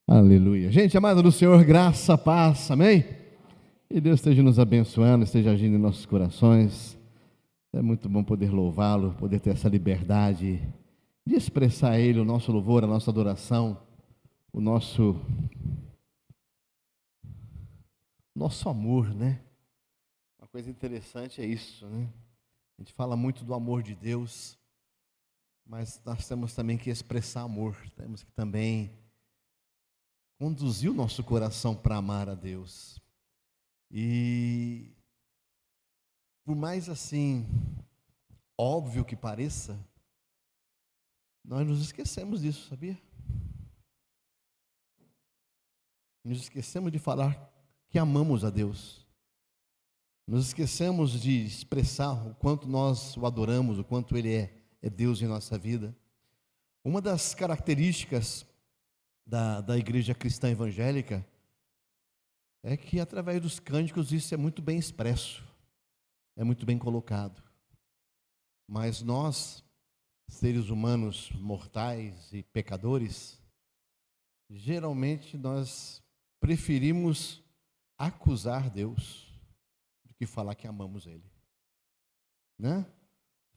Aleluia. Gente amada do Senhor, graça, paz, amém? E Deus esteja nos abençoando, esteja agindo em nossos corações. É muito bom poder louvá-lo, poder ter essa liberdade de expressar a Ele o nosso louvor, a nossa adoração, o nosso amor, né? Uma coisa interessante é isso, né? A gente fala muito do amor de Deus, mas nós temos também que expressar amor, temos que também conduzir o nosso coração para amar a Deus. E por mais assim óbvio que pareça, nós nos esquecemos disso, sabia? Nos esquecemos de falar que amamos a Deus. Nos esquecemos de expressar o quanto nós o adoramos, o quanto Ele é Deus em nossa vida. Uma das características da igreja cristã evangélica é que através dos cânticos isso é muito bem expresso, é muito bem colocado. Mas nós, seres humanos mortais e pecadores, geralmente nós preferimos acusar Deus do que falar que amamos Ele, né?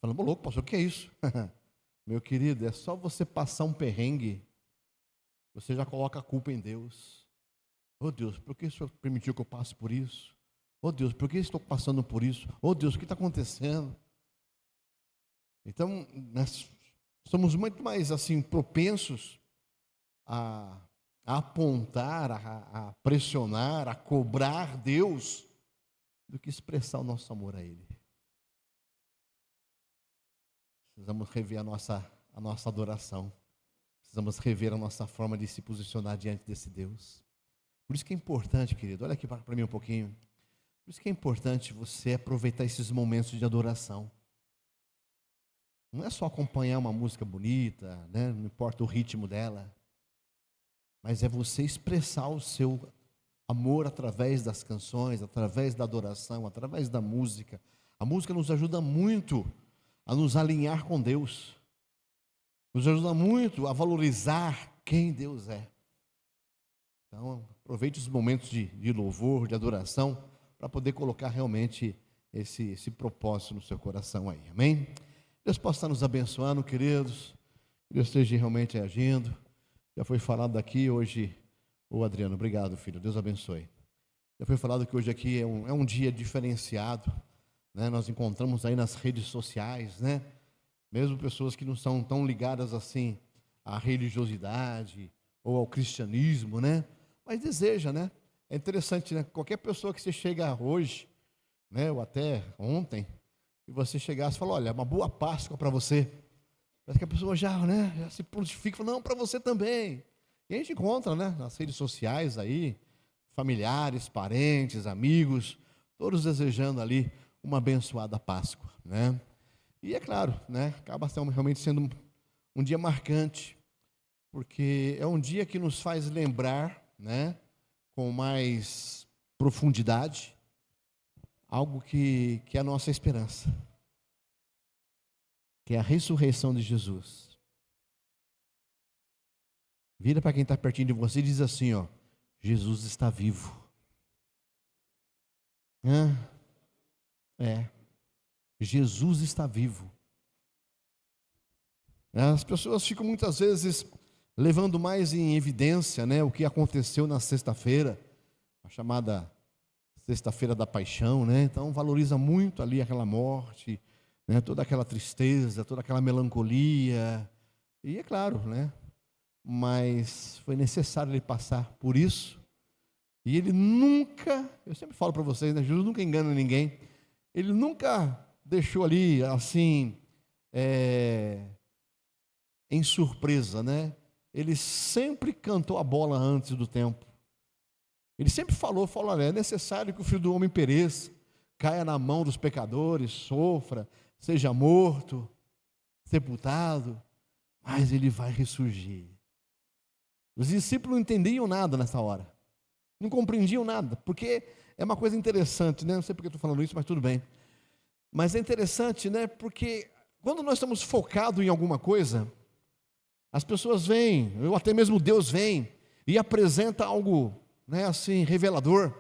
Falando, louco, pastor, o que é isso? Meu querido, é só você passar um perrengue, você já coloca a culpa em Deus. Oh Deus, por que o Senhor permitiu que eu passe por isso? Oh Deus, por que estou passando por isso? Oh Deus, o que está acontecendo? Então, nós somos muito mais assim propensos a apontar, a pressionar, a cobrar Deus, do que expressar o nosso amor a Ele. Precisamos rever a nossa adoração. Precisamos rever a nossa forma de se posicionar diante desse Deus. Por isso que é importante, querido, olha aqui para mim um pouquinho. Por isso que é importante você aproveitar esses momentos de adoração. Não é só acompanhar uma música bonita, né? Não importa o ritmo dela, mas é você expressar o seu amor através das canções, através da adoração, através da música. A música nos ajuda muito a nos alinhar com Deus, nos ajuda muito a valorizar quem Deus é. Então, aproveite os momentos de louvor, de adoração, para poder colocar realmente esse propósito no seu coração aí, amém? Deus possa estar nos abençoando, queridos, Deus esteja realmente agindo. Já foi falado aqui hoje, Adriano, obrigado, filho, Deus abençoe. Já foi falado que hoje aqui é um dia diferenciado, né? Nós encontramos aí nas redes sociais, né? Mesmo pessoas que não são tão ligadas assim à religiosidade ou ao cristianismo, né? Mas deseja, né? É interessante, né? Qualquer pessoa que você chega hoje, né? Ou até ontem, e você chegasse e falar, olha, uma boa Páscoa para você. Parece que a pessoa já se prontifica e fala, não, para você também. E a gente encontra, né? Nas redes sociais aí, familiares, parentes, amigos, todos desejando ali uma abençoada Páscoa, né? E é claro, né? Acaba realmente sendo um dia marcante, porque é um dia que nos faz lembrar, né, com mais profundidade, algo que é a nossa esperança, que é a ressurreição de Jesus. Vira para quem está pertinho de você e diz assim, ó, Jesus está vivo. Jesus está vivo. As pessoas ficam muitas vezes levando mais em evidência, né, o que aconteceu na sexta-feira, a chamada sexta-feira da paixão, né? Então valoriza muito ali aquela morte, né, toda aquela tristeza, toda aquela melancolia. E é claro, né? Mas foi necessário ele passar por isso. E ele nunca, eu sempre falo para vocês, né, Jesus nunca engana ninguém. Ele nunca deixou ali assim em surpresa, né? Ele sempre cantou a bola antes do tempo. Ele sempre falou, olha, é necessário que o Filho do Homem pereça, caia na mão dos pecadores, sofra, seja morto, sepultado, mas ele vai ressurgir. Os discípulos não entendiam nada nessa hora, não compreendiam nada, porque é uma coisa interessante, né? Não sei porque eu estou falando isso, mas tudo bem. Mas é interessante, né? Porque quando nós estamos focados em alguma coisa, as pessoas vêm, ou até mesmo Deus vem e apresenta algo, né, assim, revelador.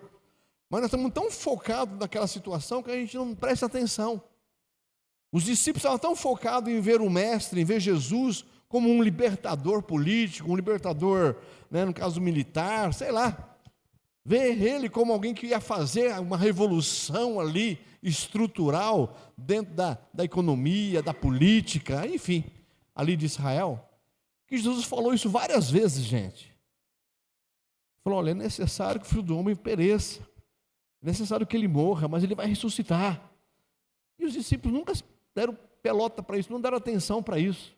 Mas nós estamos tão focados naquela situação que a gente não presta atenção. Os discípulos estavam tão focados em ver o Mestre, em ver Jesus como um libertador político, um libertador, né, no caso militar, sei lá. Ver ele como alguém que ia fazer uma revolução ali, estrutural, dentro da economia, da política, enfim, ali de Israel. Que Jesus falou isso várias vezes, gente. Falou, olha, é necessário que o Filho do Homem pereça. É necessário que ele morra, mas ele vai ressuscitar. E os discípulos nunca deram pelota para isso, não deram atenção para isso.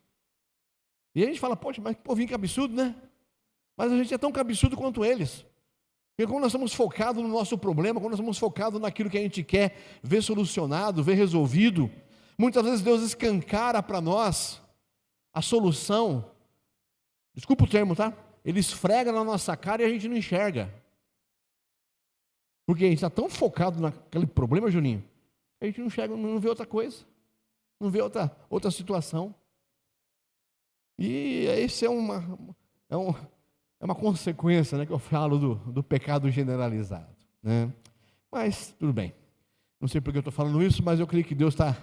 E a gente fala, poxa, mas que povinho cabeçudo, né? Mas a gente é tão cabeçudo quanto eles. Porque quando nós estamos focados no nosso problema, quando nós estamos focados naquilo que a gente quer ver solucionado, ver resolvido, muitas vezes Deus escancara para nós a solução. Desculpa o termo, tá? Ele esfrega na nossa cara e a gente não enxerga. Porque a gente está tão focado naquele problema, Juninho, a gente não enxerga, não vê outra coisa, não vê outra situação. E esse é uma consequência, né, que eu falo do pecado generalizado, né? Mas tudo bem. Não sei por que eu estou falando isso, mas eu creio que Deus está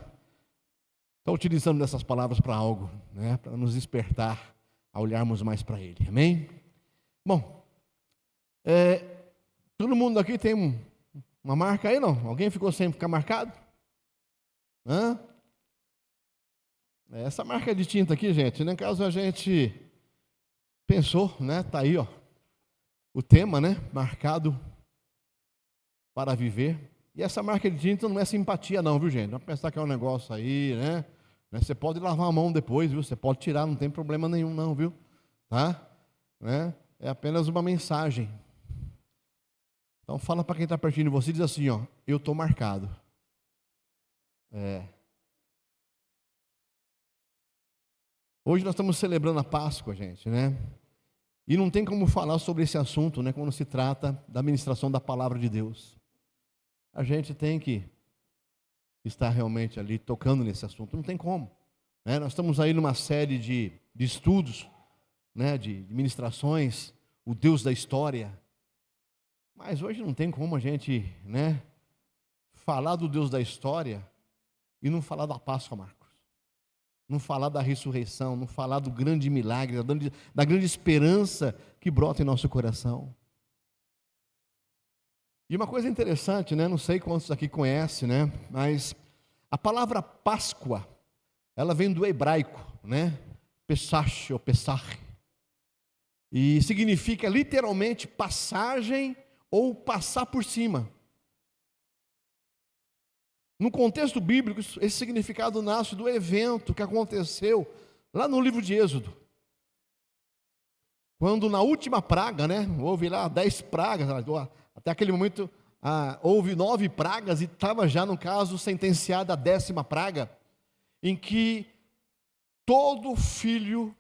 utilizando essas palavras para algo, né, para nos despertar a olharmos mais para Ele. Amém? Bom, todo mundo aqui tem uma marca aí, não? Alguém ficou sem ficar marcado? Hã? Essa marca de tinta aqui, gente, no caso a gente pensou, né? Tá aí, ó, o tema, né? Marcado para viver. E essa marca de tinta não é simpatia, não, viu, gente? Não pensar que é um negócio aí, né? Você pode lavar a mão depois, viu? Você pode tirar, não tem problema nenhum, não, viu? Tá? Né? É apenas uma mensagem. Então fala para quem está pertinho de você e diz assim, ó, eu estou marcado. Hoje nós estamos celebrando a Páscoa, gente, né? E não tem como falar sobre esse assunto, né? Quando se trata da ministração da palavra de Deus. A gente tem que estar realmente ali tocando nesse assunto, não tem como, né? Nós estamos aí numa série de estudos, né? De ministrações, o Deus da história. Mas hoje não tem como a gente, né, falar do Deus da história e não falar da Páscoa, Marcos. Não falar da ressurreição, não falar do grande milagre, da grande esperança que brota em nosso coração. E uma coisa interessante, né, não sei quantos aqui conhecem, né, mas a palavra Páscoa, ela vem do hebraico, né, Pesach ou Pesach, e significa literalmente passagem ou passar por cima. No contexto bíblico, esse significado nasce do evento que aconteceu lá no livro de Êxodo. Quando na última praga, né, houve lá 10 pragas, até aquele momento houve 9 pragas e estava já no caso sentenciada a 10ª praga, em que todo filho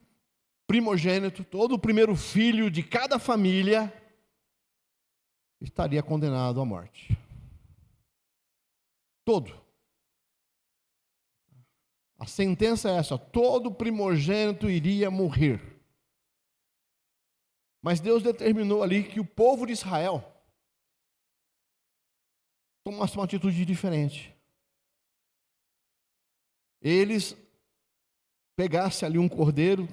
primogênito, todo primeiro filho de cada família estaria condenado à morte. Todo. A sentença é essa: todo primogênito iria morrer. Mas Deus determinou ali que o povo de Israel tomasse uma atitude diferente. Eles pegassem ali um cordeiro,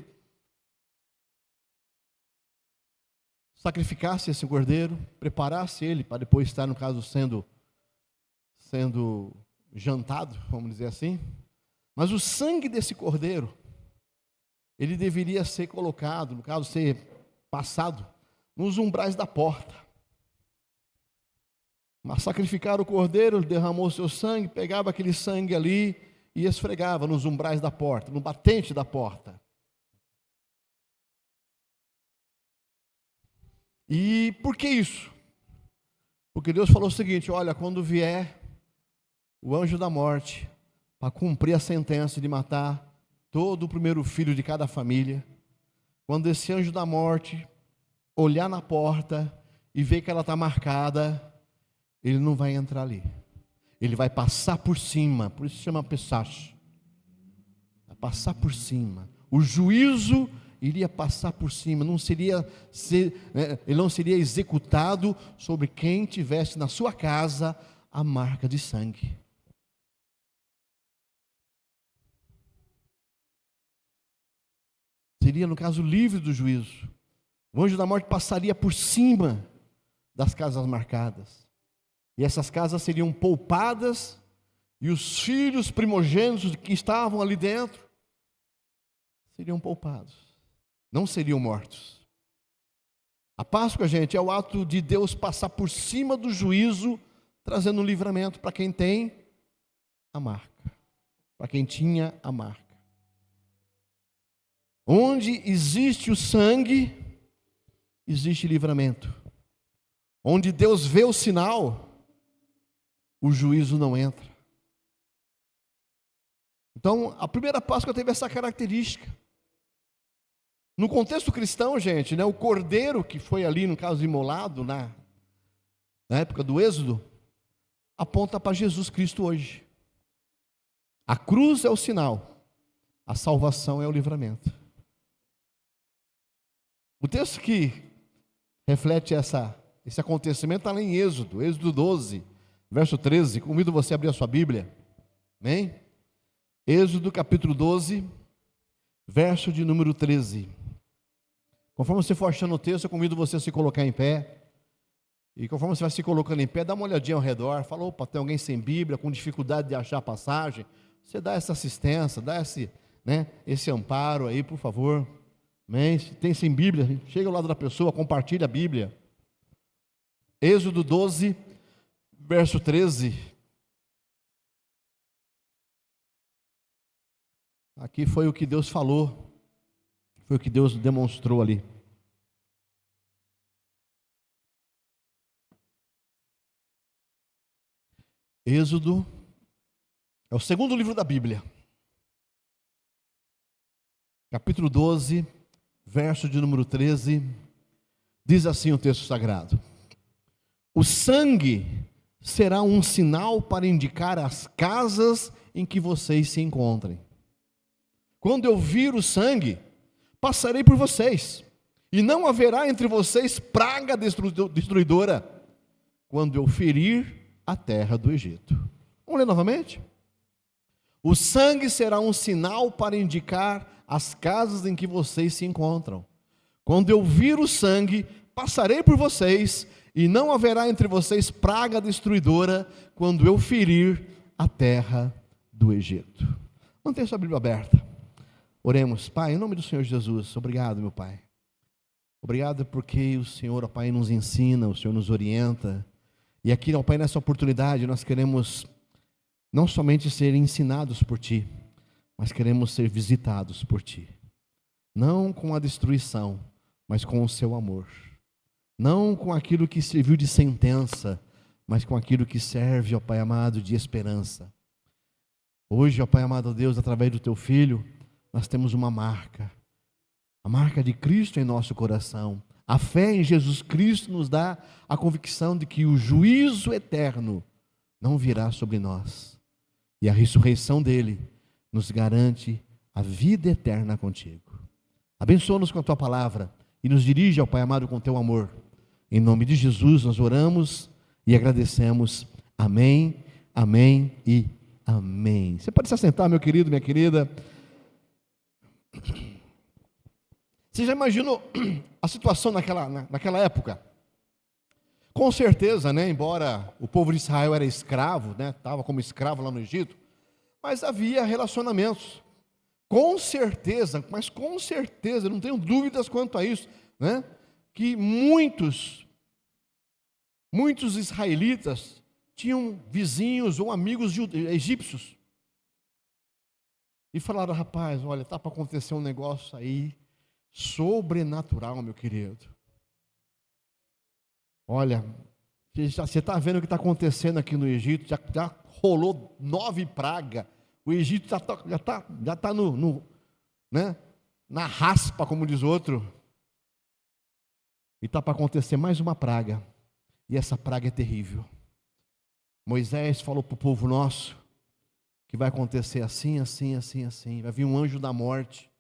sacrificasse esse cordeiro, preparasse ele para depois estar, no caso, sendo jantado, vamos dizer assim. Mas o sangue desse cordeiro, ele deveria ser colocado, no caso, ser passado nos umbrais da porta. Mas sacrificar o cordeiro, derramou seu sangue, pegava aquele sangue ali e esfregava nos umbrais da porta, no batente da porta. E por que isso? Porque Deus falou o seguinte: olha, quando vier o anjo da morte para cumprir a sentença de matar todo o primeiro filho de cada família, quando esse anjo da morte olhar na porta e ver que ela está marcada, ele não vai entrar ali. Ele vai passar por cima, por isso se chama Pesach. Vai passar por cima. O juízo iria passar por cima, ele não seria executado sobre quem tivesse na sua casa a marca de sangue. Seria, no caso, livre do juízo. O anjo da morte passaria por cima das casas marcadas. E essas casas seriam poupadas, e os filhos primogênitos que estavam ali dentro seriam poupados. Não seriam mortos. A Páscoa, gente, é o ato de Deus passar por cima do juízo, trazendo um livramento para quem tem a marca. Para quem tinha a marca. Onde existe o sangue, existe livramento. Onde Deus vê o sinal, o juízo não entra. Então, a primeira Páscoa teve essa característica. No contexto cristão, gente, o cordeiro que foi ali, no caso, imolado na época do Êxodo, aponta para Jesus Cristo hoje. A cruz é o sinal, a salvação é o livramento. O texto que reflete esse acontecimento está lá em Êxodo 12, verso 13. Convido você a abrir a sua Bíblia. Amém? Êxodo capítulo 12, verso de número 13. Conforme você for achando o texto, eu convido você a se colocar em pé. E conforme você vai se colocando em pé, dá uma olhadinha ao redor. Fala, opa, tem alguém sem Bíblia, com dificuldade de achar a passagem. Você dá essa assistência, dá esse amparo aí, por favor. Amém? Se tem sem Bíblia, chega ao lado da pessoa, compartilha a Bíblia. Êxodo 12, verso 13. Aqui foi o que Deus falou, foi o que Deus demonstrou ali. Êxodo é o segundo livro da Bíblia. Capítulo 12, verso de número 13, diz assim o texto sagrado: o sangue será um sinal para indicar as casas em que vocês se encontrem. Quando eu vir o sangue, passarei por vocês, e não haverá entre vocês praga destruidora, quando eu ferir a terra do Egito. Vamos ler novamente? O sangue será um sinal para indicar as casas em que vocês se encontram. Quando eu vir o sangue, passarei por vocês, e não haverá entre vocês praga destruidora, quando eu ferir a terra do Egito. Mantenha sua Bíblia aberta. Oremos. Pai, em nome do Senhor Jesus, obrigado, meu Pai. Obrigado porque o Senhor, ó Pai, nos ensina, o Senhor nos orienta. E aqui, ó Pai, nessa oportunidade, nós queremos não somente ser ensinados por Ti, mas queremos ser visitados por Ti. Não com a destruição, mas com o Seu amor. Não com aquilo que serviu de sentença, mas com aquilo que serve, ó Pai amado, de esperança. Hoje, ó Pai amado Deus, através do Teu Filho, nós temos uma marca. A marca de Cristo em nosso coração. A fé em Jesus Cristo nos dá a convicção de que o juízo eterno não virá sobre nós. E a ressurreição dele nos garante a vida eterna contigo. Abençoa-nos com a tua palavra e nos dirige, ó Pai amado, com teu amor. Em nome de Jesus nós oramos e agradecemos. Amém, amém e amém. Você pode se assentar, meu querido, minha querida. Você já imaginou a situação naquela época? Com certeza, embora o povo de Israel era escravo, estava como escravo lá no Egito, mas havia relacionamentos. Com certeza, mas com certeza, não tenho dúvidas quanto a isso, que muitos israelitas tinham vizinhos ou amigos egípcios. E falaram, rapaz, olha, está para acontecer um negócio aí sobrenatural, meu querido. Olha, você está vendo o que está acontecendo aqui no Egito, já rolou 9 pragas. O Egito já está na raspa, como diz outro. E está para acontecer mais uma praga. E essa praga é terrível. Moisés falou para o povo nosso que vai acontecer assim, assim, assim, assim. Vai vir um anjo da morte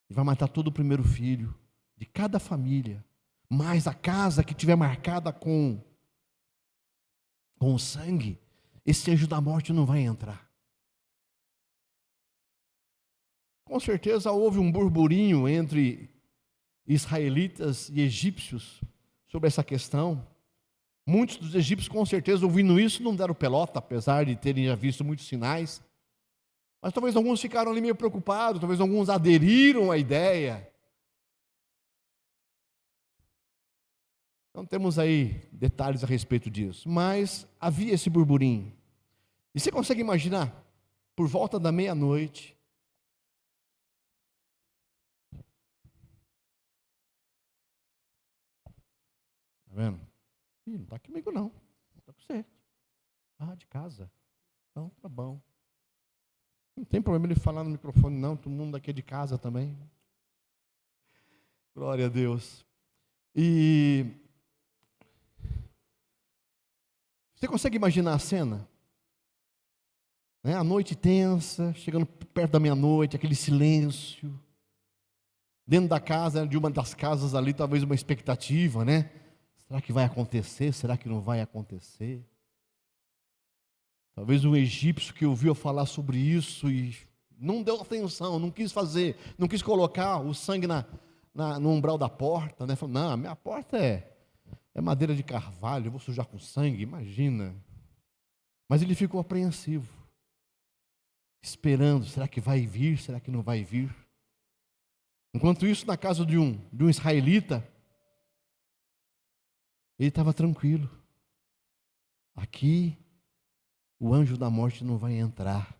e vai matar todo o primeiro filho de cada família, mas a casa que tiver marcada com o sangue, esse anjo da morte não vai entrar. Com certeza houve um burburinho entre israelitas e egípcios sobre essa questão. Muitos dos egípcios, com certeza, ouvindo isso, não deram pelota, apesar de terem já visto muitos sinais. Mas talvez alguns ficaram ali meio preocupados, talvez alguns aderiram à ideia. Então temos aí detalhes a respeito disso. Mas havia esse burburinho. E você consegue imaginar, por volta da meia-noite, tá vendo? Ih, não está aqui comigo não, está com você. Ah, de casa. Então tá bom. Não tem problema ele falar no microfone não, todo mundo aqui é de casa também. Glória a Deus. E você consegue imaginar a cena? Né? A noite tensa, chegando perto da meia-noite, aquele silêncio. Dentro da casa, de uma das casas ali, talvez uma expectativa, né? Será que vai acontecer? Será que não vai acontecer? Talvez um egípcio que ouviu falar sobre isso e não deu atenção, não quis fazer, não quis colocar o sangue no umbral da porta, né? Falou, não, a minha porta é madeira de carvalho, eu vou sujar com sangue, imagina. Mas ele ficou apreensivo, esperando, será que vai vir, será que não vai vir? Enquanto isso, na casa de um israelita, ele estava tranquilo. Aqui, o anjo da morte não vai entrar,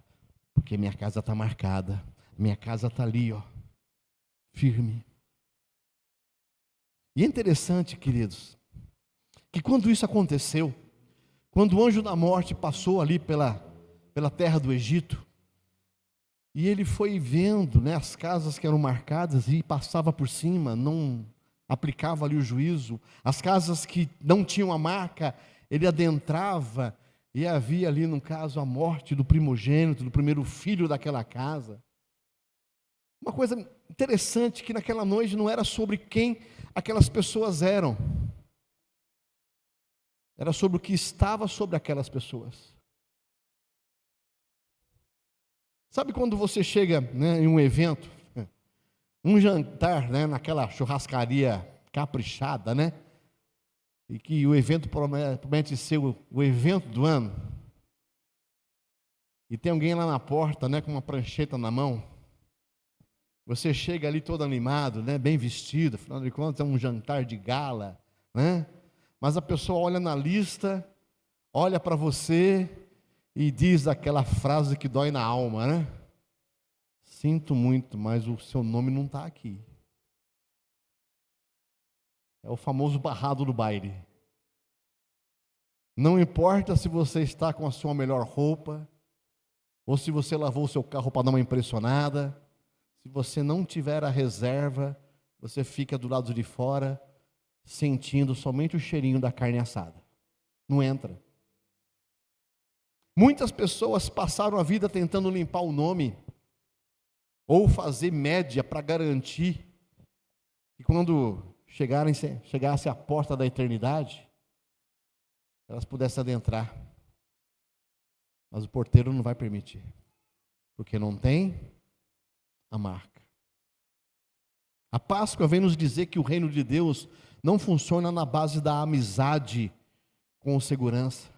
porque minha casa está marcada, minha casa está ali, ó, firme. E é interessante, queridos, que quando isso aconteceu, quando o anjo da morte passou ali pela terra do Egito, e ele foi vendo, né, as casas que eram marcadas e passava por cima, não aplicava ali o juízo, as casas que não tinham a marca, ele adentrava, e havia ali, no caso, a morte do primogênito, do primeiro filho daquela casa. Uma coisa interessante que naquela noite não era sobre quem aquelas pessoas eram, era sobre o que estava sobre aquelas pessoas. Sabe quando você chega, né, em um evento, um jantar, né, naquela churrascaria caprichada, né? E que o evento promete ser o evento do ano. E tem alguém lá na porta, né, com uma prancheta na mão. Você chega ali todo animado, né, bem vestido, afinal de contas é um jantar de gala, né? Mas a pessoa olha na lista, olha para você e diz aquela frase que dói na alma, né? Sinto muito, mas o seu nome não está aqui. É o famoso barrado do baile. Não importa se você está com a sua melhor roupa, ou se você lavou o seu carro para dar uma impressionada, se você não tiver a reserva, você fica do lado de fora, sentindo somente o cheirinho da carne assada. Não entra. Muitas pessoas passaram a vida tentando limpar o nome, ou fazer média para garantir que quando chegasse à porta da eternidade, elas pudessem adentrar. Mas o porteiro não vai permitir, porque não tem a marca. A Páscoa vem nos dizer que o reino de Deus não funciona na base da amizade com o segurança.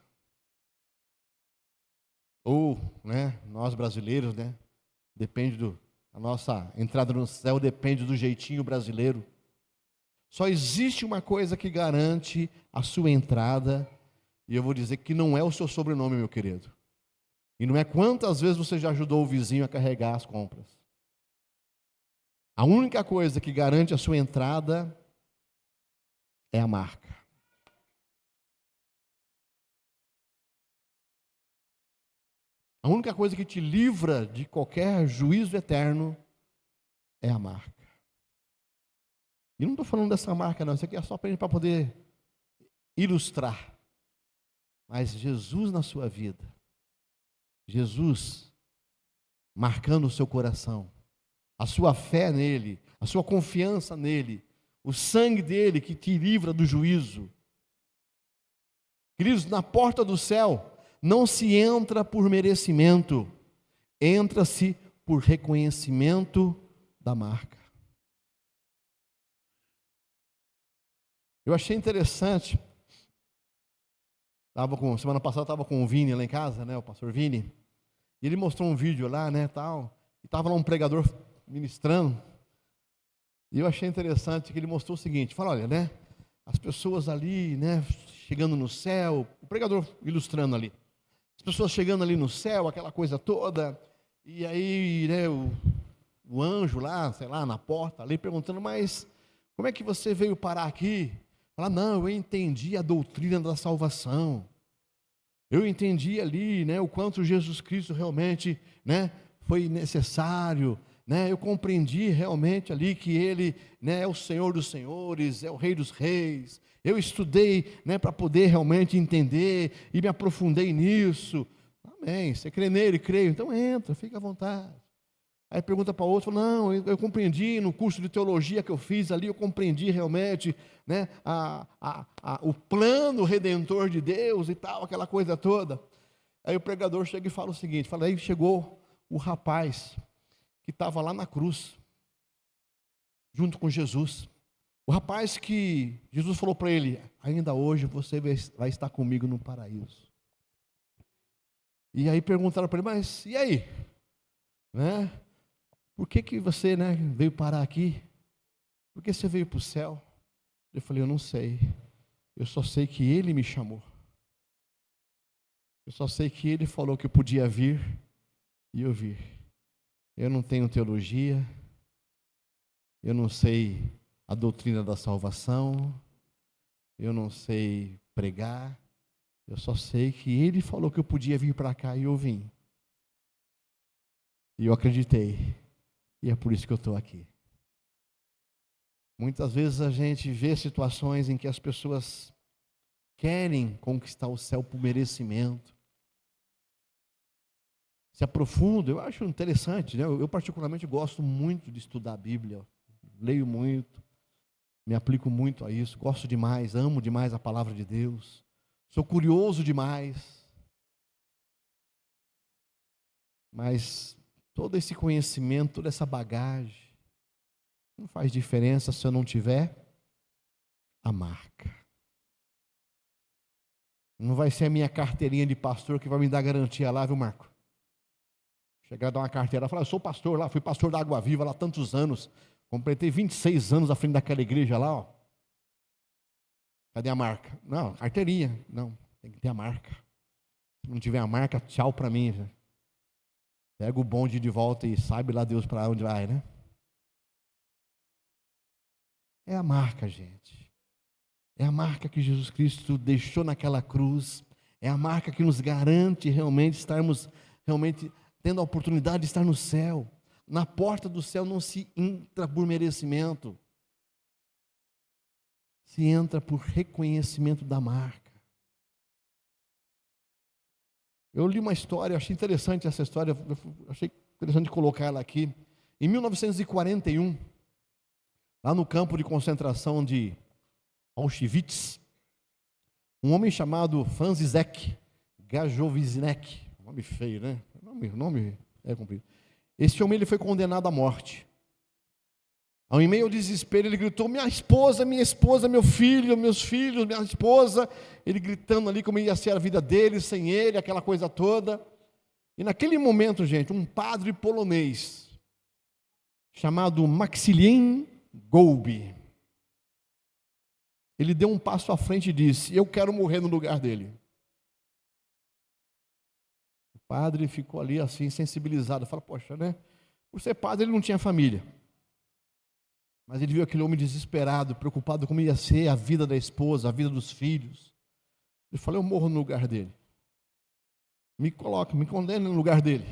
Ou, né, nós brasileiros, né, a nossa entrada no céu depende do jeitinho brasileiro. Só existe uma coisa que garante a sua entrada, e eu vou dizer que não é o seu sobrenome, meu querido. E não é quantas vezes você já ajudou o vizinho a carregar as compras. A única coisa que garante a sua entrada é a marca. A única coisa que te livra de qualquer juízo eterno é a marca. E não estou falando dessa marca não, isso aqui é só para poder ilustrar. Mas Jesus na sua vida, Jesus marcando o seu coração, a sua fé nele, a sua confiança nele, o sangue dele que te livra do juízo. Queridos, na porta do céu não se entra por merecimento, entra-se por reconhecimento da marca. Eu achei interessante, semana passada eu estava com o Vini lá em casa, né, o pastor Vini, e ele mostrou um vídeo lá, né, tal, e estava lá um pregador ministrando, e eu achei interessante que ele mostrou o seguinte, fala, olha, né, as pessoas ali, né, chegando no céu, o pregador ilustrando ali, as pessoas chegando ali no céu, aquela coisa toda, e aí, né, o anjo lá, sei lá, na porta ali, perguntando, mas como é que você veio parar aqui? Fala, não, eu entendi a doutrina da salvação, eu entendi ali, né, o quanto Jesus Cristo realmente, né, foi necessário, né, eu compreendi realmente ali que Ele, né, é o Senhor dos senhores, é o Rei dos reis, eu estudei, né, para poder realmente entender e me aprofundei nisso. Amém, você crê nele? Creio, então entra, fica à vontade. Aí pergunta para o outro, não, eu compreendi no curso de teologia que eu fiz ali, eu compreendi realmente, né, o plano redentor de Deus e tal, aquela coisa toda. Aí o pregador chega e fala o seguinte, fala, aí chegou o rapaz que estava lá na cruz, junto com Jesus. O rapaz que Jesus falou para ele, ainda hoje você vai estar comigo no paraíso. E aí perguntaram para ele, mas e aí? Né? Por que você, né, veio parar aqui? Por que você veio para o céu? Eu falei, eu não sei. Eu só sei que Ele me chamou. Eu só sei que Ele falou que eu podia vir e eu vi. Eu não tenho teologia. Eu não sei a doutrina da salvação. Eu não sei pregar. Eu só sei que Ele falou que eu podia vir para cá e eu vim. E eu acreditei. E é por isso que eu estou aqui. Muitas vezes a gente vê situações em que as pessoas querem conquistar o céu por merecimento. Se aprofundam, eu acho interessante, né? Eu particularmente gosto muito de estudar a Bíblia, leio muito, me aplico muito a isso, gosto demais, amo demais a palavra de Deus, sou curioso demais, mas todo esse conhecimento, toda essa bagagem, não faz diferença se eu não tiver a marca. Não vai ser a minha carteirinha de pastor que vai me dar garantia lá, viu, Marco? Chegar a dar uma carteira e falar, eu sou pastor lá, fui pastor da Água Viva lá há tantos anos, completei 26 anos à frente daquela igreja lá, ó. Cadê a marca? Não, carteirinha. Não, tem que ter a marca. Se não tiver a marca, tchau para mim. Pega o bonde de volta e sabe lá Deus para onde vai, né? É a marca, gente. É a marca que Jesus Cristo deixou naquela cruz. É a marca que nos garante realmente estarmos realmente tendo a oportunidade de estar no céu. Na porta do céu não se entra por merecimento. Se entra por reconhecimento da marca. Eu li uma história, achei interessante essa história, achei interessante colocar ela aqui. Em 1941, lá no campo de concentração de Auschwitz, um homem chamado Franziszek Gajowczyk, nome feio, né? O nome é comprido. Esse homem ele foi condenado à morte. Ao meio ao desespero, ele gritou, minha esposa, meu filho, meus filhos, minha esposa. Ele gritando ali como ia ser a vida dele, sem ele, aquela coisa toda. E naquele momento, gente, um padre polonês, chamado Maksymilian Kolbe, ele deu um passo à frente e disse, eu quero morrer no lugar dele. O padre ficou ali assim, sensibilizado. Fala, poxa, né? Por ser padre, ele não tinha família. Mas ele viu aquele homem desesperado, preocupado como ia ser a vida da esposa, a vida dos filhos. Ele falou, eu morro no lugar dele. Me condena no lugar dele.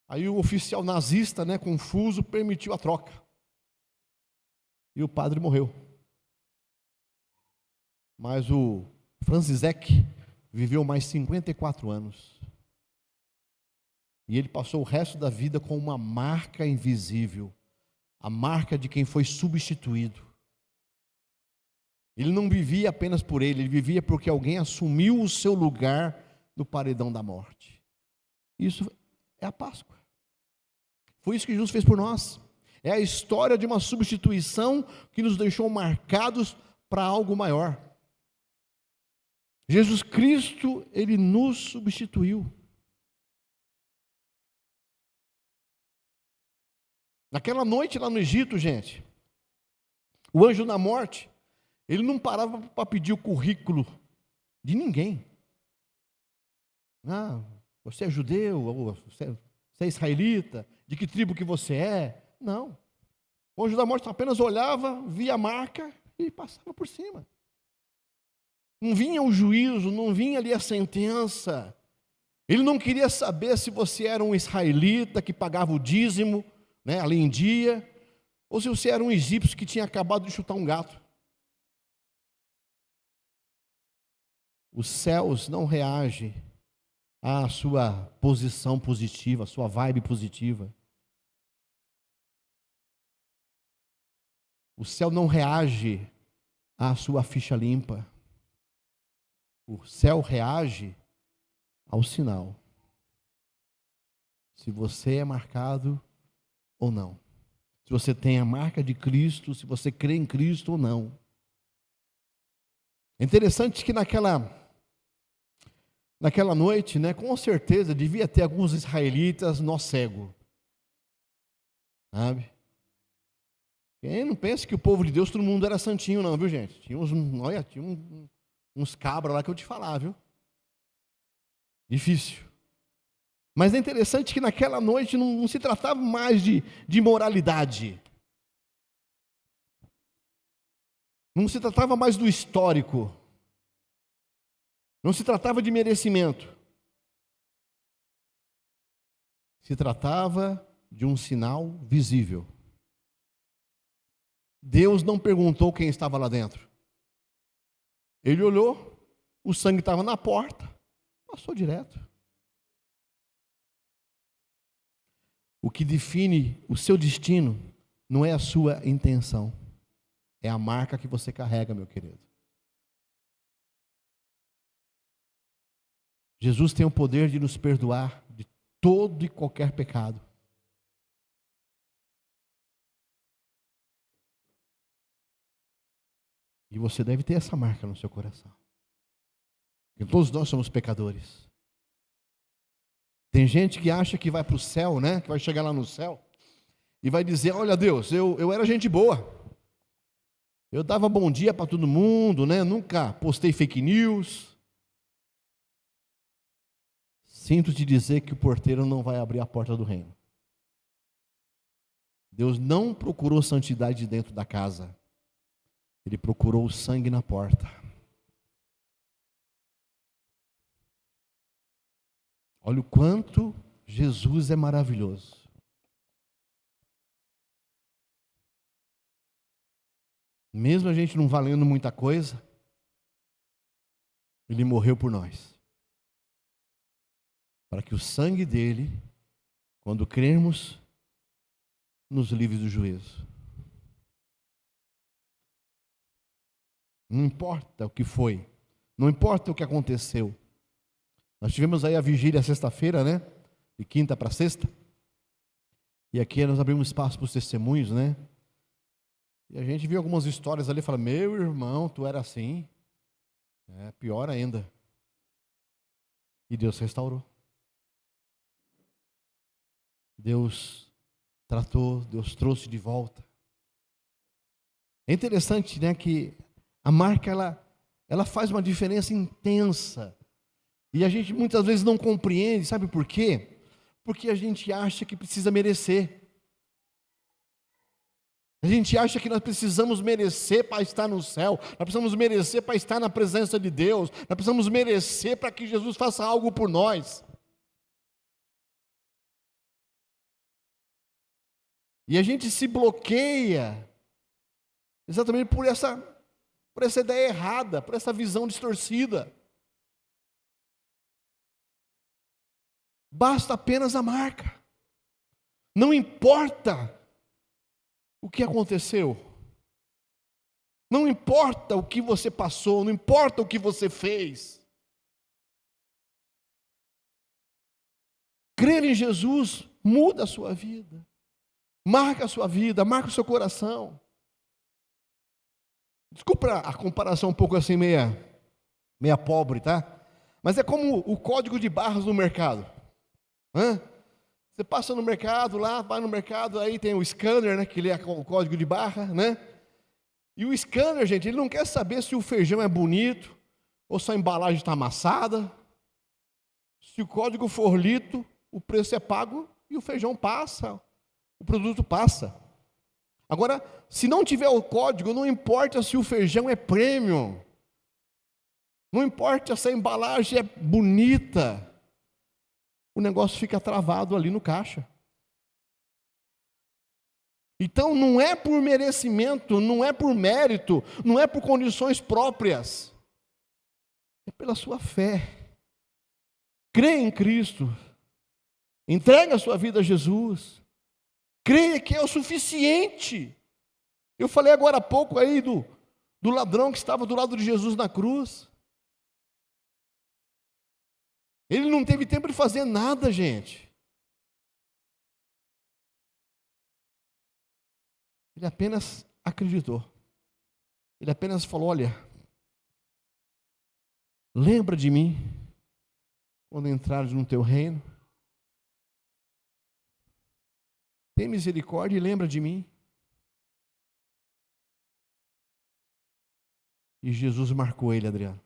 Aí o oficial nazista, né, confuso, permitiu a troca. E o padre morreu. Mas o Franziszek viveu mais 54 anos. E ele passou o resto da vida com uma marca invisível, a marca de quem foi substituído. Ele não vivia apenas por ele vivia porque alguém assumiu o seu lugar no paredão da morte. Isso é a Páscoa. Foi isso que Jesus fez por nós. É a história de uma substituição que nos deixou marcados para algo maior. Jesus Cristo, ele nos substituiu. Naquela noite lá no Egito, gente, o anjo da morte, ele não parava para pedir o currículo de ninguém. Ah, você é judeu, ou você é israelita, de que tribo que você é? Não. O anjo da morte apenas olhava, via a marca e passava por cima. Não vinha o juízo, não vinha ali a sentença. Ele não queria saber se você era um israelita que pagava o dízimo, né, ali em dia, ou se você era um egípcio que tinha acabado de chutar um gato. Os céus não reagem à sua posição positiva, à sua vibe positiva. O céu não reage à sua ficha limpa. O céu reage ao sinal. Se você é marcado ou não. Se você tem a marca de Cristo, se você crê em Cristo ou não. É interessante que naquela noite, né, com certeza, devia ter alguns israelitas nó cego. Sabe? Quem não pensa que o povo de Deus, todo mundo era santinho não, viu gente? Tinha uns cabras lá que eu te falar, viu? Difícil. Mas é interessante que naquela noite não se tratava mais de moralidade. Não se tratava mais do histórico. Não se tratava de merecimento. Se tratava de um sinal visível. Deus não perguntou quem estava lá dentro. Ele olhou, o sangue estava na porta, passou direto. O que define o seu destino não é a sua intenção, é a marca que você carrega, meu querido. Jesus tem o poder de nos perdoar de todo e qualquer pecado. E você deve ter essa marca no seu coração. Porque todos nós somos pecadores. Tem gente que acha que vai para o céu, né? Que vai chegar lá no céu e vai dizer: olha Deus, eu era gente boa. Eu dava bom dia para todo mundo, né? Nunca postei fake news. Sinto te dizer que o porteiro não vai abrir a porta do reino. Deus não procurou santidade dentro da casa. Ele procurou o sangue na porta. Olha o quanto Jesus é maravilhoso. Mesmo a gente não valendo muita coisa, Ele morreu por nós. Para que o sangue dele, quando crermos, nos livre do juízo. Não importa o que foi, não importa o que aconteceu. Nós tivemos aí a vigília sexta-feira, né? De quinta para sexta. E aqui nós abrimos espaço para os testemunhos, né? E a gente viu algumas histórias ali e fala: meu irmão, tu era assim. É pior ainda. E Deus restaurou. Deus tratou, Deus trouxe de volta. É interessante, né, que a marca ela faz uma diferença intensa. E a gente muitas vezes não compreende, sabe por quê? Porque a gente acha que precisa merecer. A gente acha que nós precisamos merecer para estar no céu, nós precisamos merecer para estar na presença de Deus, nós precisamos merecer para que Jesus faça algo por nós. E a gente se bloqueia exatamente por essa ideia errada, por essa visão distorcida. Basta apenas a marca. Não importa o que aconteceu. Não importa o que você passou, não importa o que você fez. Crer em Jesus muda a sua vida. Marca a sua vida, marca o seu coração. Desculpa a comparação um pouco assim, meia pobre, tá? Mas é como o código de barras no mercado. Você passa no mercado lá, vai no mercado, aí tem o scanner, né? Que ele é o código de barra, né? E o scanner, gente, ele não quer saber se o feijão é bonito, ou se a embalagem está amassada. Se o código for lido, o preço é pago e o feijão passa, o produto passa. Agora, se não tiver o código, não importa se o feijão é premium, não importa se a embalagem é bonita, o negócio fica travado ali no caixa. Então não é por merecimento, não é por mérito, não é por condições próprias, é pela sua fé. Crê em Cristo, entrega a sua vida a Jesus, creia que é o suficiente. Eu falei agora há pouco aí do ladrão que estava do lado de Jesus na cruz. Ele não teve tempo de fazer nada, gente. Ele apenas acreditou. Ele apenas falou: olha, lembra de mim quando entrares no teu reino. Tem misericórdia e lembra de mim. E Jesus marcou ele, Adriano.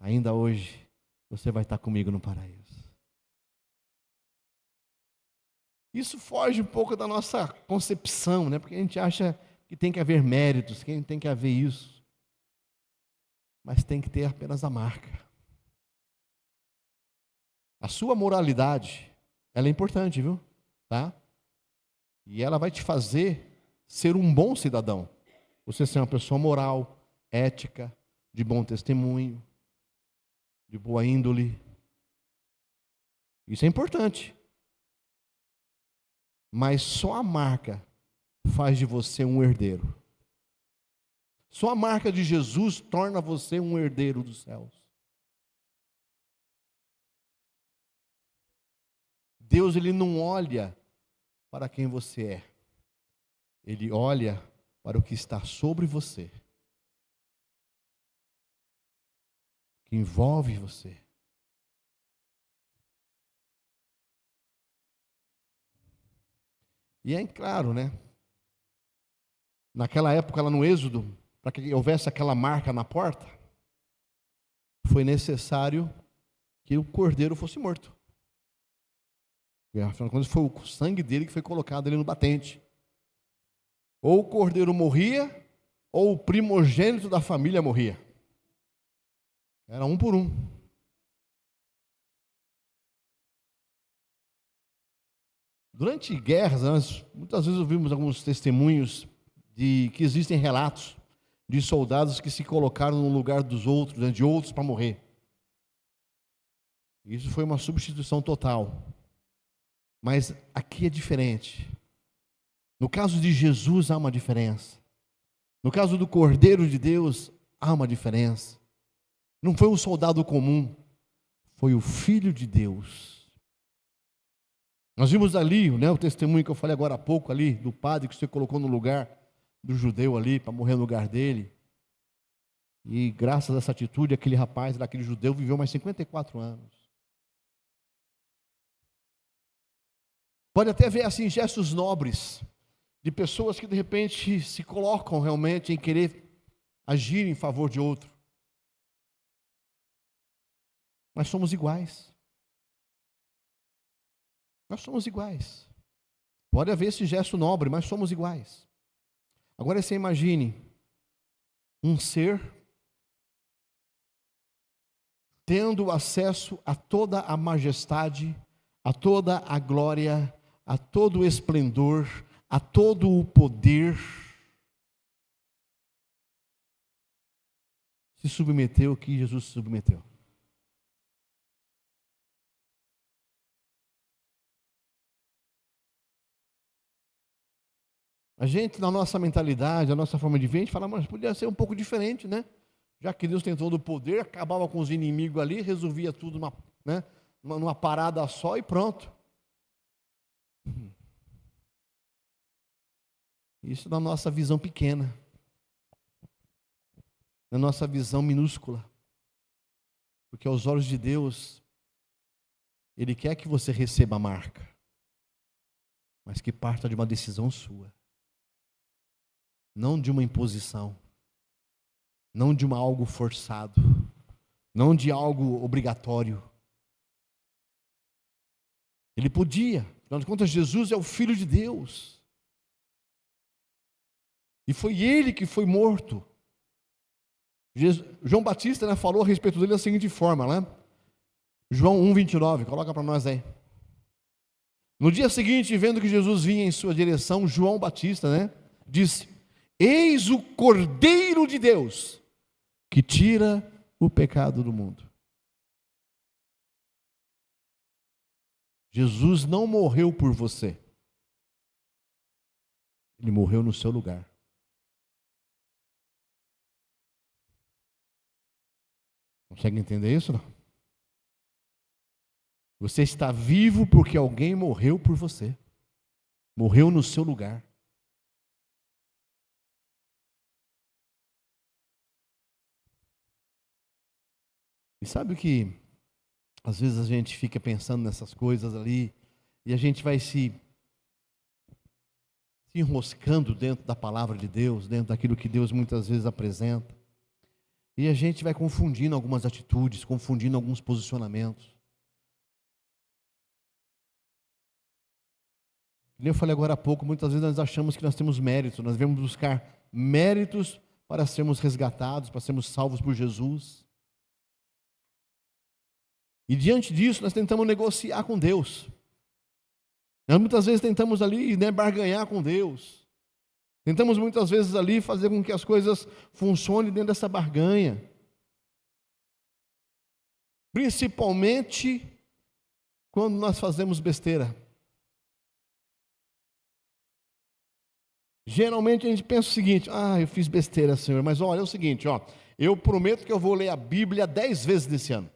Ainda hoje, você vai estar comigo no paraíso. Isso foge um pouco da nossa concepção, né? Porque a gente acha que tem que haver méritos, que tem que haver isso. Mas tem que ter apenas a marca. A sua moralidade, ela é importante, viu? Tá? E ela vai te fazer ser um bom cidadão. Você ser uma pessoa moral, ética, de bom testemunho, de boa índole. Isso é importante. Mas só a marca faz de você um herdeiro. Só a marca de Jesus torna você um herdeiro dos céus. Deus, ele não olha para quem você é. Ele olha para o que está sobre você, que envolve você. E é claro, né? Naquela época, lá no Êxodo, para que houvesse aquela marca na porta, foi necessário que o cordeiro fosse morto. E, afinal de contas, foi o sangue dele que foi colocado ali no batente. Ou o cordeiro morria, ou o primogênito da família morria. Era um por um. Durante guerras, nós, muitas vezes ouvimos alguns testemunhos de que existem relatos de soldados que se colocaram no lugar dos outros, né, de outros para morrer. Isso foi uma substituição total. Mas aqui é diferente. No caso de Jesus há uma diferença. No caso do Cordeiro de Deus há uma diferença. Não foi um soldado comum, foi o Filho de Deus. Nós vimos ali, né, o testemunho que eu falei agora há pouco ali, do padre que você colocou no lugar do judeu ali, para morrer no lugar dele. E graças a essa atitude, aquele rapaz, aquele judeu, viveu mais 54 anos. Pode até ver assim gestos nobres, de pessoas que de repente se colocam realmente em querer agir em favor de outro. Mas somos iguais. Nós somos iguais. Pode haver esse gesto nobre, mas somos iguais. Agora você imagine um ser tendo acesso a toda a majestade, a toda a glória, a todo o esplendor, a todo o poder, se submeteu ao que Jesus se submeteu. A gente, na nossa mentalidade, a nossa forma de ver, a gente fala, mas podia ser um pouco diferente, né? Já que Deus tem todo o poder, acabava com os inimigos ali, resolvia tudo numa parada só e pronto. Isso na nossa visão pequena, na nossa visão minúscula. Porque aos olhos de Deus, Ele quer que você receba a marca, mas que parta de uma decisão sua. Não de uma imposição, não de algo forçado, não de algo obrigatório. Ele podia, afinal de contas, Jesus é o Filho de Deus. E foi Ele que foi morto. João Batista, falou a respeito dele da seguinte forma, João 1,29, coloca para nós aí. No dia seguinte, vendo que Jesus vinha em sua direção, João Batista, disse: Eis o Cordeiro de Deus, que tira o pecado do mundo. Jesus não morreu por você. Ele morreu no seu lugar. Consegue entender isso, não? Você está vivo porque alguém morreu por você. Morreu no seu lugar. E sabe que às vezes a gente fica pensando nessas coisas ali e a gente vai se enroscando dentro da palavra de Deus, dentro daquilo que Deus muitas vezes apresenta. E a gente vai confundindo algumas atitudes, confundindo alguns posicionamentos. Eu falei agora há pouco, muitas vezes nós achamos que nós temos mérito, nós devemos buscar méritos para sermos resgatados, para sermos salvos por Jesus. E diante disso nós tentamos negociar com Deus. Nós muitas vezes tentamos ali barganhar com Deus. Tentamos muitas vezes ali fazer com que as coisas funcionem dentro dessa barganha. Principalmente quando nós fazemos besteira. Geralmente a gente pensa o seguinte: eu fiz besteira, Senhor, mas olha, é o seguinte, eu prometo que eu vou ler a Bíblia 10 vezes nesse ano.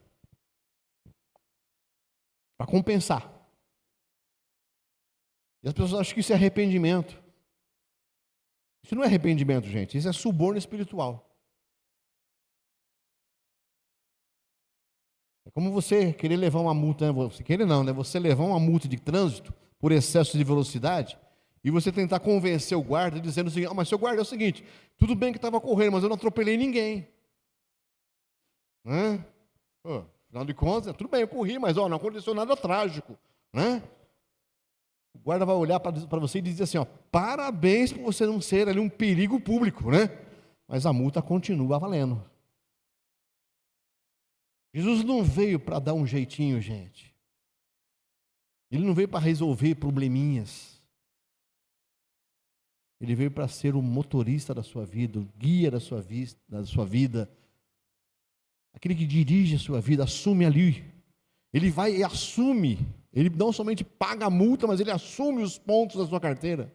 Para compensar. E as pessoas acham que isso é arrependimento. Isso não é arrependimento, gente, isso é suborno espiritual. É como você querer levar uma multa, você querer não, você levar uma multa de trânsito por excesso de velocidade e você tentar convencer o guarda dizendo assim: mas seu guarda, é o seguinte, tudo bem que estava correndo, mas eu não atropelei ninguém. Afinal de contas, tudo bem, eu corri, mas não aconteceu nada trágico. O guarda vai olhar para você e dizer assim: parabéns por você não ser ali um perigo público, mas a multa continua valendo. Jesus não veio para dar um jeitinho, gente. Ele não veio para resolver probleminhas. Ele veio para ser o motorista da sua vida, o guia da sua vida, aquele que dirige a sua vida, assume ali. Ele vai e assume. Ele não somente paga a multa, mas ele assume os pontos da sua carteira.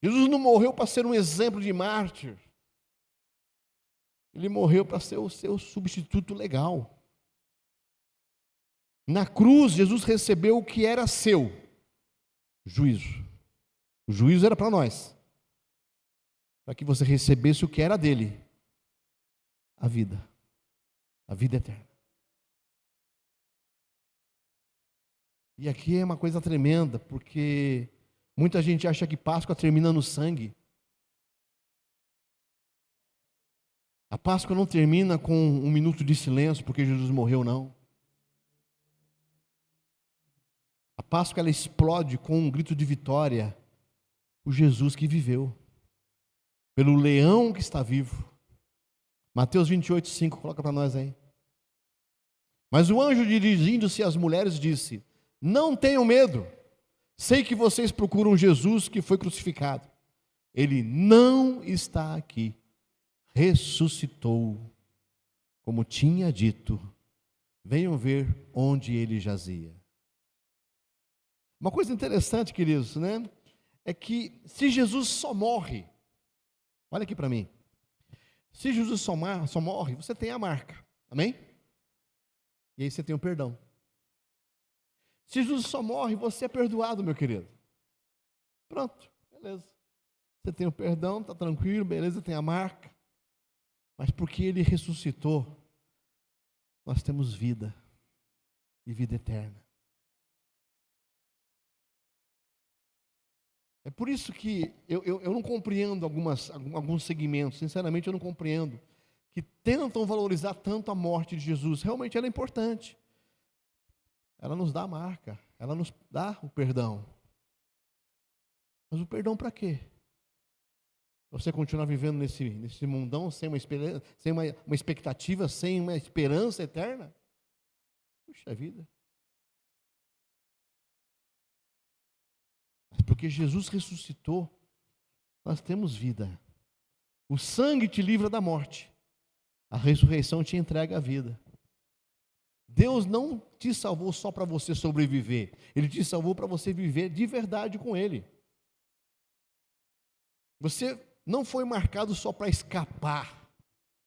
Jesus não morreu para ser um exemplo de mártir. Ele morreu para ser o seu substituto legal. Na cruz, Jesus recebeu o que era seu: juízo. O juízo era para nós, para que você recebesse o que era dele: a vida eterna. E aqui é uma coisa tremenda, porque muita gente acha que Páscoa termina no sangue. A Páscoa não termina com um minuto de silêncio porque Jesus morreu, não. A Páscoa ela explode com um grito de vitória por Jesus que viveu, pelo leão que está vivo. Mateus 28:5, coloca para nós aí. Mas o anjo, dirigindo-se às mulheres, disse: não tenham medo, sei que vocês procuram Jesus que foi crucificado. Ele não está aqui, ressuscitou, como tinha dito. Venham ver onde ele jazia. Uma coisa interessante, queridos, é que se Jesus só morre, olha aqui para mim, se Jesus só morre, você tem a marca, amém? E aí você tem o perdão. Se Jesus só morre, você é perdoado, meu querido. Pronto, beleza. Você tem o perdão, está tranquilo, beleza, tem a marca. Mas porque Ele ressuscitou, nós temos vida e vida eterna. É por isso que eu não compreendo alguns segmentos, sinceramente eu não compreendo, que tentam valorizar tanto a morte de Jesus. Realmente ela é importante. Ela nos dá a marca, ela nos dá o perdão. Mas o perdão para quê? Você continuar vivendo nesse mundão sem uma expectativa, sem uma esperança eterna? Puxa vida. Mas porque Jesus ressuscitou, nós temos vida. O sangue te livra da morte. A ressurreição te entrega a vida. Deus não te salvou só para você sobreviver. Ele te salvou para você viver de verdade com Ele. Você não foi marcado só para escapar.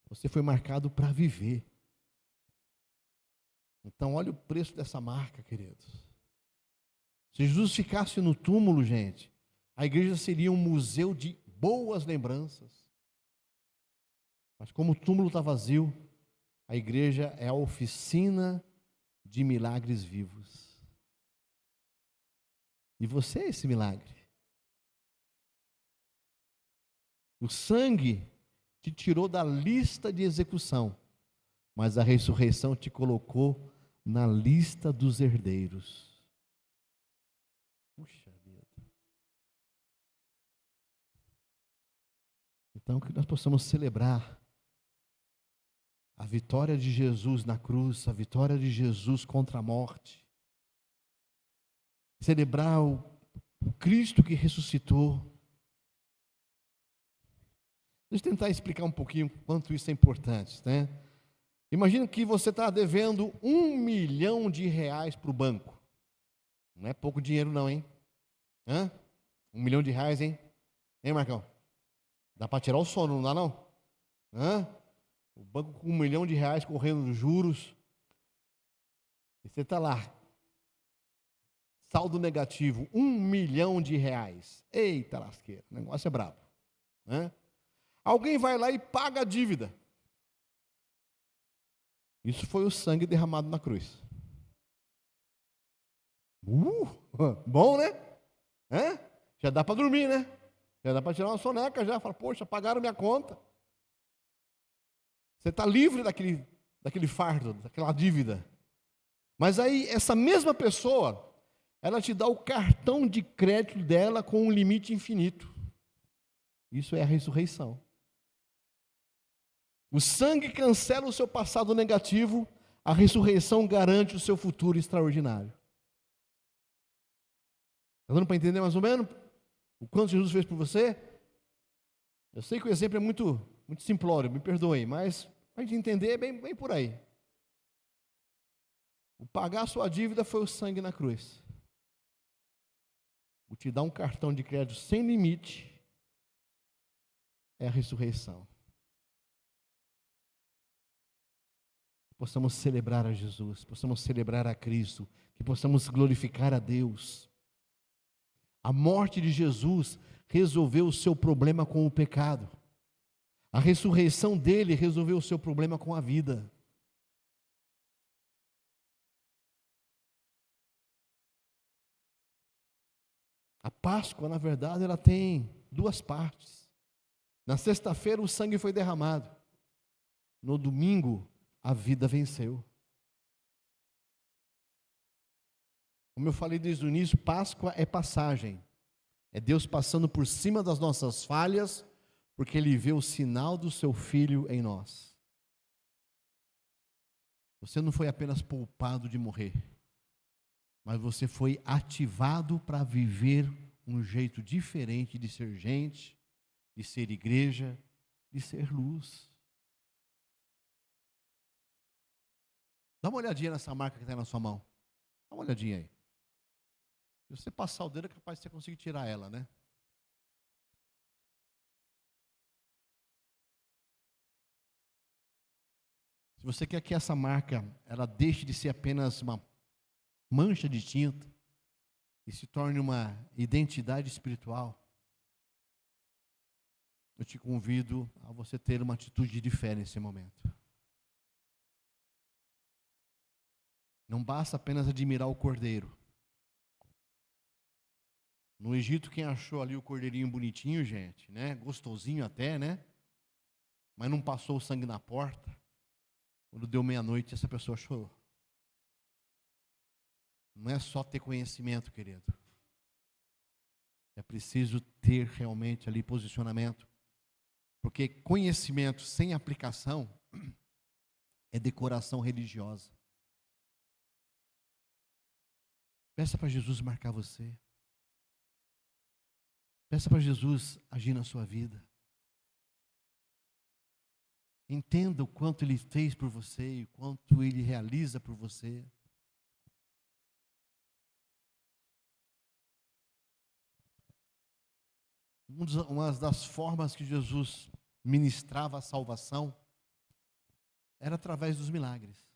Você foi marcado para viver. Então, olha o preço dessa marca, queridos. Se Jesus ficasse no túmulo, gente, a igreja seria um museu de boas lembranças. Mas como o túmulo está vazio, a igreja é a oficina de milagres vivos. E você é esse milagre. O sangue te tirou da lista de execução, mas a ressurreição te colocou na lista dos herdeiros. Puxa vida. Então, que nós possamos celebrar a vitória de Jesus na cruz, a vitória de Jesus contra a morte. Celebrar o Cristo que ressuscitou. Deixa eu tentar explicar um pouquinho quanto isso é importante, né? Imagina que você está devendo R$1 milhão para o banco. Não é pouco dinheiro não, hein? R$1 milhão, hein? Hein, Marcão? Dá para tirar o sono, não dá não? O banco com R$1 milhão correndo nos juros. E você está lá. Saldo negativo, R$1 milhão. Eita lasqueira, o negócio é brabo. Alguém vai lá e paga a dívida. Isso foi o sangue derramado na cruz. Bom, né? Já dá para dormir, né? Já dá para tirar uma soneca já. Fala, poxa, pagaram minha conta. Você está livre daquele fardo, daquela dívida. Mas aí, essa mesma pessoa, ela te dá o cartão de crédito dela com um limite infinito. Isso é a ressurreição. O sangue cancela o seu passado negativo, a ressurreição garante o seu futuro extraordinário. Está dando para entender mais ou menos o quanto Jesus fez por você? Eu sei que o exemplo é muito simplório, me perdoe, mas para a gente entender é bem por aí. O pagar a sua dívida foi o sangue na cruz. O te dar um cartão de crédito sem limite é a ressurreição. Possamos celebrar a Jesus, possamos celebrar a Cristo, que possamos glorificar a Deus. A morte de Jesus resolveu o seu problema com o pecado. A ressurreição dele resolveu o seu problema com a vida. A Páscoa, na verdade, ela tem duas partes. Na sexta-feira o sangue foi derramado. No domingo, a vida venceu. Como eu falei desde o início, Páscoa é passagem. É Deus passando por cima das nossas falhas, porque Ele vê o sinal do seu Filho em nós. Você não foi apenas poupado de morrer, mas você foi ativado para viver um jeito diferente de ser gente, de ser igreja, de ser luz. Dá uma olhadinha nessa marca que está na sua mão. Dá uma olhadinha aí. Se você passar o dedo, é capaz de você conseguir tirar ela, né? você quer que essa marca ela deixe de ser apenas uma mancha de tinta e se torne uma identidade espiritual, eu te convido a você ter uma atitude de fé nesse momento. Não basta apenas admirar o cordeiro. No Egito, quem achou ali o cordeirinho bonitinho, gente, né? Gostosinho até, né? Mas não passou o sangue na porta. Quando deu meia-noite, essa pessoa chorou. Não é só ter conhecimento, querido. É preciso ter realmente ali posicionamento. Porque conhecimento sem aplicação é decoração religiosa. Peça para Jesus marcar você. Peça para Jesus agir na sua vida. Entenda o quanto Ele fez por você e o quanto Ele realiza por você. Uma das formas que Jesus ministrava a salvação era através dos milagres.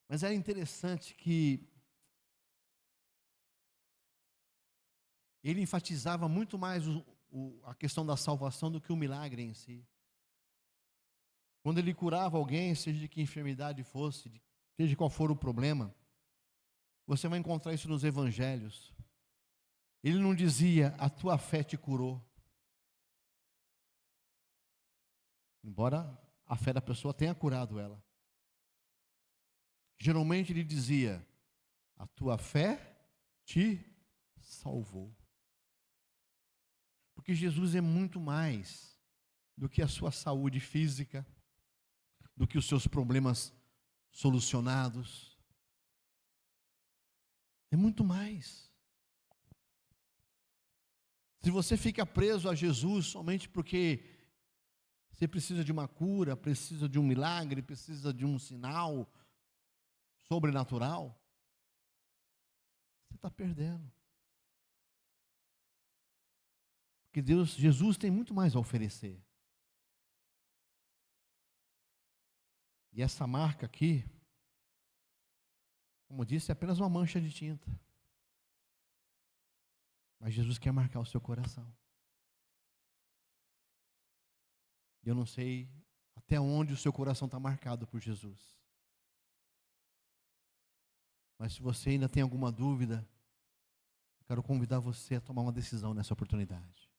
Mas era interessante que Ele enfatizava muito mais a questão da salvação do que o milagre em si. Quando Ele curava alguém, seja de que enfermidade fosse, seja qual for o problema, você vai encontrar isso nos evangelhos. Ele não dizia, a tua fé te curou. Embora a fé da pessoa tenha curado ela. Geralmente ele dizia, a tua fé te salvou. Porque Jesus é muito mais do que a sua saúde física, do que os seus problemas solucionados. É muito mais. Se você fica preso a Jesus somente porque você precisa de uma cura, precisa de um milagre, precisa de um sinal sobrenatural, você está perdendo. Porque Jesus tem muito mais a oferecer. E essa marca aqui, como eu disse, é apenas uma mancha de tinta. Mas Jesus quer marcar o seu coração. E eu não sei até onde o seu coração está marcado por Jesus. Mas se você ainda tem alguma dúvida, eu quero convidar você a tomar uma decisão nessa oportunidade.